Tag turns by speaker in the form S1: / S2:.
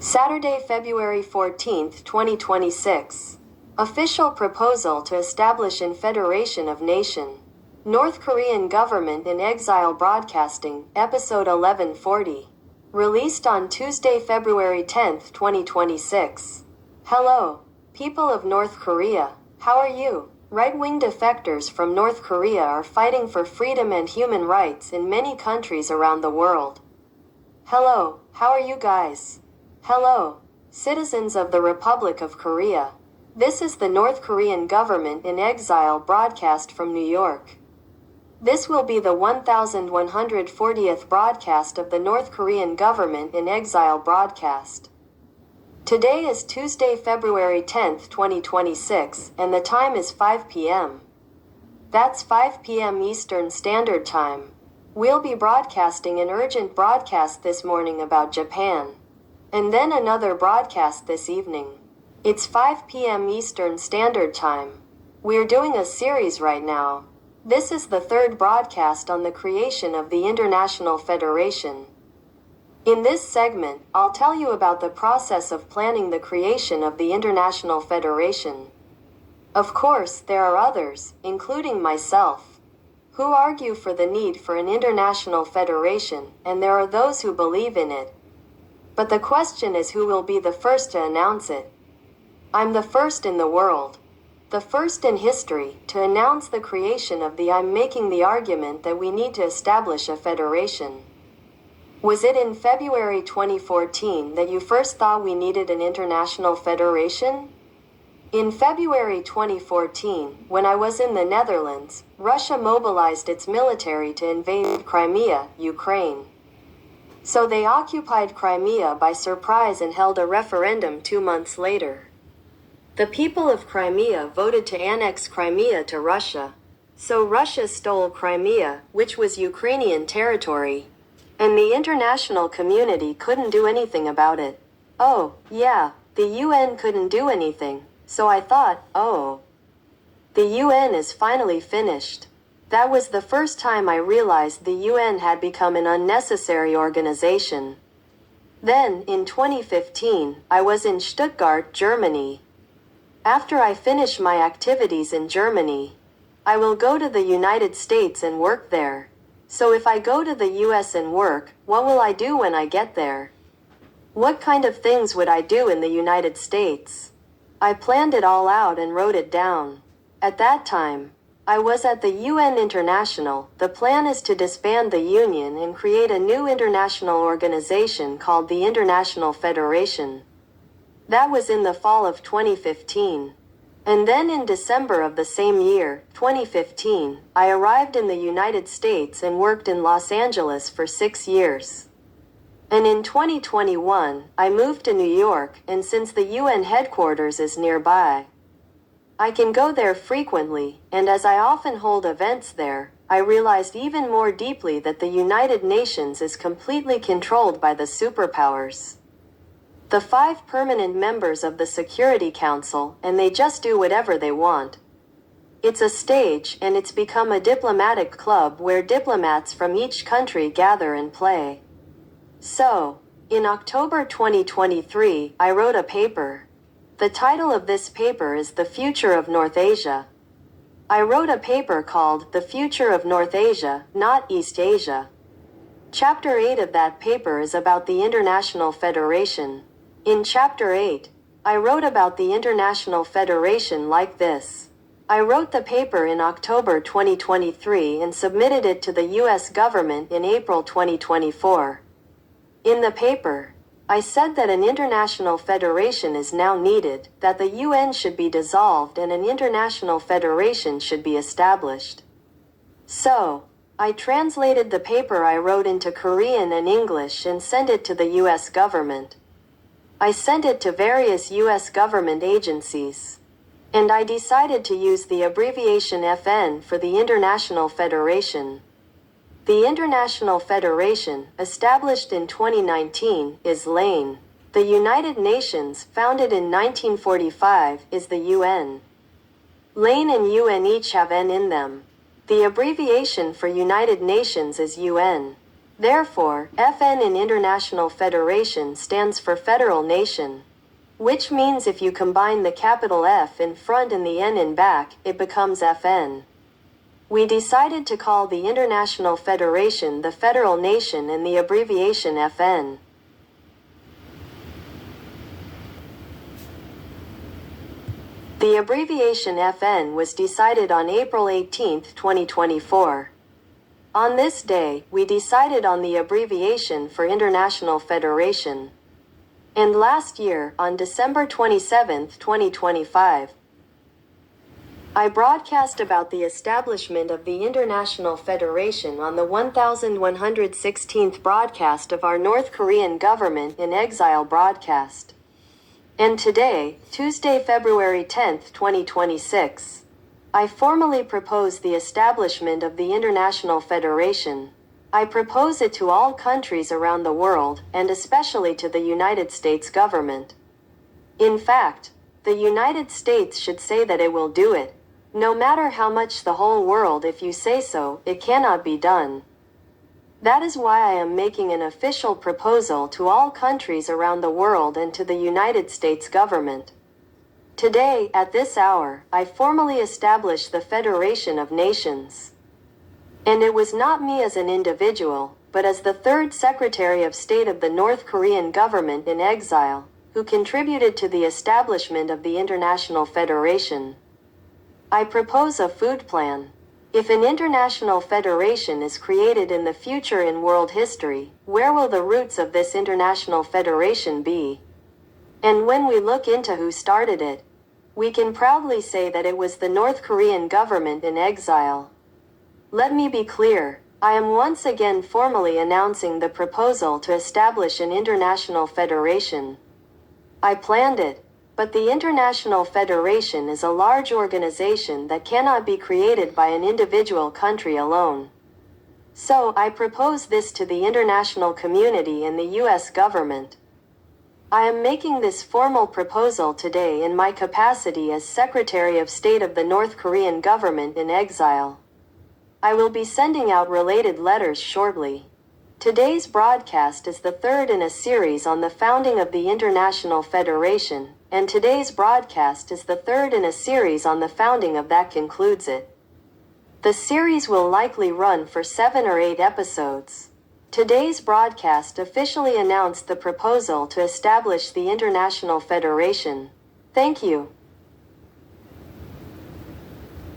S1: Saturday, February 14, 2026. Official proposal to establish a Federation of Nation. North Korean Government in Exile Broadcasting, Episode 1140. Released on Tuesday, February 10, 2026. Hello, people of North Korea. How are you? Right-wing defectors from North Korea are fighting for freedom and human rights in many countries around the world. Hello, how are you guys? Hello, citizens of the Republic of Korea. This is the North Korean Government in Exile broadcast from New York. This will be the 1140th broadcast of the North Korean Government in Exile broadcast. Today is Tuesday, February 10, 2026, and the time is 5 p.m. That's 5 p.m. Eastern Standard Time. We'll be broadcasting an urgent broadcast this morning about Japan. And then another broadcast this evening. It's 5 p.m. Eastern Standard Time. We're doing a series right now. This is the third broadcast on the creation of the International Federation. In this segment, I'll tell you about the process of planning the creation of the International Federation. Of course, there are others, including myself, who argue for the need for an international federation, and there are those who believe in it. But the question is who will be the first to announce it. I'm the first in the world, the first in history, to announce the creation of I'm making the argument that we need to establish a federation. Was it in February 2014 that you first thought we needed an international federation? In February 2014, when I was in the Netherlands, Russia mobilized its military to invade Crimea, Ukraine. So they occupied Crimea by surprise and held a referendum 2 months later. The people of Crimea voted to annex Crimea to Russia. So Russia stole Crimea, which was Ukrainian territory. And the international community couldn't do anything about it. Oh, yeah, the UN couldn't do anything. So I thought, oh, the UN is finally finished. That was the first time I realized the UN had become an unnecessary organization. Then, in 2015, I was in Stuttgart, Germany. After I finish my activities in Germany, I will go to the United States and work there. So if I go to the US and work, what will I do when I get there? What kind of things would I do in the United States? I planned it all out and wrote it down. At that time, I was at the UN International. The plan is to disband the Union and create a new international organization called the International Federation. That was in the fall of 2015. And then in December of the same year, 2015, I arrived in the United States and worked in Los Angeles for 6 years. And in 2021, I moved to New York, and since the UN headquarters is nearby, I can go there frequently, and as I often hold events there, I realized even more deeply that the United Nations is completely controlled by the superpowers. The 5 permanent members of the Security Council, and they just do whatever they want. It's a stage, and it's become a diplomatic club where diplomats from each country gather and play. So, in October 2023, I wrote a paper. The title of this paper is The Future of North Asia. I wrote a paper called The Future of North Asia, not East Asia. Chapter 8 of that paper is about the International Federation. In Chapter 8, I wrote about the International Federation like this. I wrote the paper in October 2023 and submitted it to the US government in April 2024. In the paper, I said that an international federation is now needed, that the UN should be dissolved and an international federation should be established. So, I translated the paper I wrote into Korean and English and sent it to the US government. I sent it to various US government agencies. And I decided to use the abbreviation FN for the International Federation. The International Federation, established in 2019, is LANE. The United Nations, founded in 1945, is the UN. LANE and UN each have N in them. The abbreviation for United Nations is UN. Therefore, FN in International Federation stands for Federal Nation, which means if you combine the capital F in front and the N in back, it becomes FN. We decided to call the International Federation the Federal Nation and the abbreviation FN. The abbreviation FN was decided on April 18, 2024. On this day, we decided on the abbreviation for International Federation. And last year, on December 27, 2025, I broadcast about the establishment of the International Federation on the 1116th broadcast of our North Korean government in exile broadcast. And today, Tuesday, February 10, 2026, I formally propose the establishment of the International Federation. I propose it to all countries around the world, and especially to the United States government. In fact, the United States should say that it will do it. No matter how much the whole world, if you say so, it cannot be done. That is why I am making an official proposal to all countries around the world and to the United States government. Today, at this hour, I formally established the Federation of Nations. And it was not me as an individual, but as the third Secretary of State of the North Korean government in exile, who contributed to the establishment of the International Federation. I propose a food plan. If an international federation is created in the future in world history, where will the roots of this international federation be? And when we look into who started it, we can proudly say that it was the North Korean government in exile. Let me be clear, I am once again formally announcing the proposal to establish an international federation. I planned it. But the International Federation is a large organization that cannot be created by an individual country alone. So, I propose this to the international community and the US government. I am making this formal proposal today in my capacity as Secretary of State of the North Korean government in exile. I will be sending out related letters shortly. Today's broadcast is the third in a series on the founding of the International Federation, and today's broadcast is the third in a series on the founding of that concludes it. The series will likely run for 7 or 8 episodes. Today's broadcast officially announced the proposal to establish the International Federation. Thank you.